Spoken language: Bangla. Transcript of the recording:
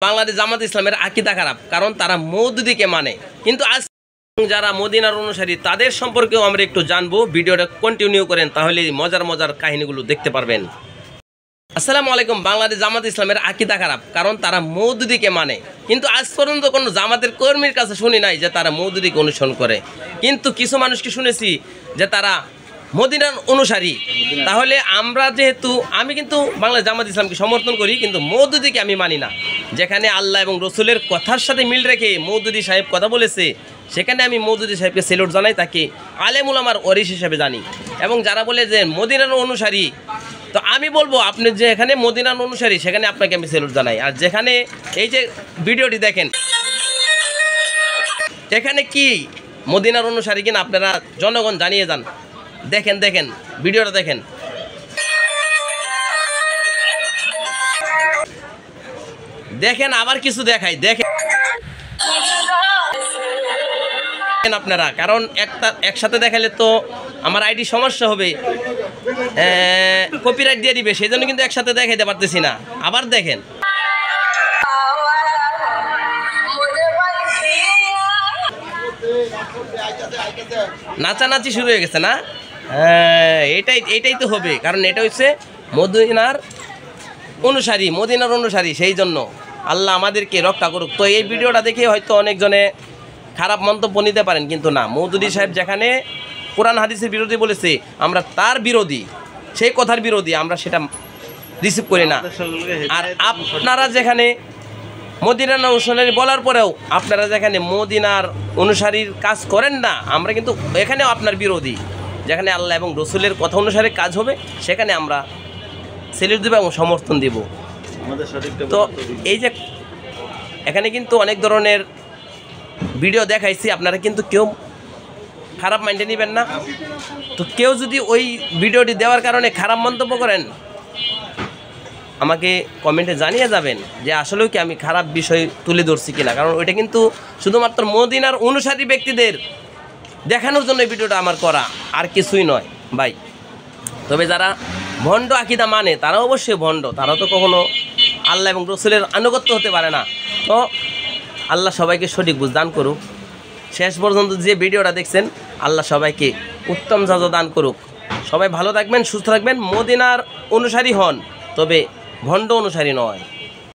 বাংলাদেশ জামাত ইসলামের আকীদা খারাপ, কারণ তারা মওদুদীকে মানে। কিন্তু আজ যারা মদিনার অনুসারী তাদের সম্পর্কেও আমরা একটু জানবো। ভিডিওটা কন্টিনিউ করেন, তাহলে মজার মজার কাহিনীগুলো দেখতে পারবেন। আসসালামু আলাইকুম। বাংলাদেশ জামাত ইসলামের আকীদা খারাপ, কারণ তারা মওদুদীকে মানে। কিন্তু আজ পর্যন্ত কোনো জামাতের কর্মীর কাছে শুনি নাই যে তারা মওদুদীকে অনুসরণ করে। কিন্তু কিছু মানুষকে শুনেছি যে তারা মদিনার অনুসারী। তাহলে আমরা যেহেতু আমি কিন্তু বাংলাদেশ জামাত ইসলামকে সমর্থন করি, কিন্তু মওদুদীকে আমি মানি না। যেখানে আল্লাহ এবং রসুলের কথার সাথে মিল রেখে মওদুদী সাহেব কথা বলেছে, সেখানে আমি মওদুদী সাহেবকে সেলুট জানাই, তাকে আলেম উলামার ওয়ারিস হিসেবে জানি। এবং যারা বলে যে মদিনার অনুসারী, তো আমি বলবো আপনি যে এখানে মদিনার অনুসারী, সেখানে আপনাকে আমি সেলুট জানাই। আর যেখানে এই যে ভিডিওটি দেখেন, এখানে কি মদিনার অনুসারী কিনা আপনারা জনগণ জানিয়ে যান। দেখেন দেখেন ভিডিওটা দেখেন। দেখেন আবার কিছু দেখাই, দেখেন আপনারা, কারণ একসাথে দেখালে তো আমার আইডি সমস্যা হবে, কপিরাইট দিয়ে দিবে, সেই জন্য কিন্তু একসাথে দেখাইতে পারতেছি না। আবার দেখেন, নাচানাচি শুরু হয়ে গেছে না? হ্যাঁ, এটাই তো হবে, কারণ এটা হচ্ছে মদিনার অনুসারী, সেই জন্য আল্লাহ আমাদেরকে রক্ষা করুক। তো এই ভিডিওটা দেখে হয়তো অনেকজনে খারাপ মন্তব্য নিতে পারেন, কিন্তু না, মওদুদী সাহেব যেখানে কোরআন হাদিসের বিরোধী বলেছে, আমরা তার বিরোধী, সেই কথার বিরোধী, আমরা সেটা রিসিভ করি না। আর আপনারা যেখানে মদিনার অনুসারী বলার পরেও আপনারা যেখানে মদিনার অনুসারীর কাজ করেন না, আমরা কিন্তু এখানেও আপনার বিরোধী। যেখানে আল্লাহ এবং রসুলের কথা অনুসারে কাজ হবে, সেখানে আমরা সেলুট দেব এবং সমর্থন দেব। তো এই যে এখানে কিন্তু অনেক ধরনের ভিডিও দেখাইছি, আপনারা কিন্তু কেউ খারাপ মাইন্ডে নেবেন না। তো কেউ যদি ওই ভিডিওটি দেওয়ার কারণে খারাপ মন্তব্য করেন, আমাকে কমেন্টে জানিয়ে যাবেন যে আসলেও কি আমি খারাপ বিষয় তুলে ধরছি কিনা। কারণ ওইটা কিন্তু শুধুমাত্র মদিনার অনুসারী ব্যক্তিদের দেখানোর জন্য এই ভিডিওটা আমার করা, আর কিছুই নয় ভাই। তবে যারা ভণ্ড আকীদা মানে, তারা অবশ্যই ভণ্ড, তারা তো কখনো আল্লাহ এবং রসুলের আনুগত্য হতে পারে না। তো আল্লাহ সবাইকে সঠিক বুঝ দান করুক। শেষ পর্যন্ত যে ভিডিওটা দেখছেন, আল্লাহ সবাইকে উত্তম সাজা দান করুক। সবাই ভালো থাকবেন, সুস্থ থাকবেন, মদিনার অনুসারী হন, তবে ভণ্ড অনুসারী নয়।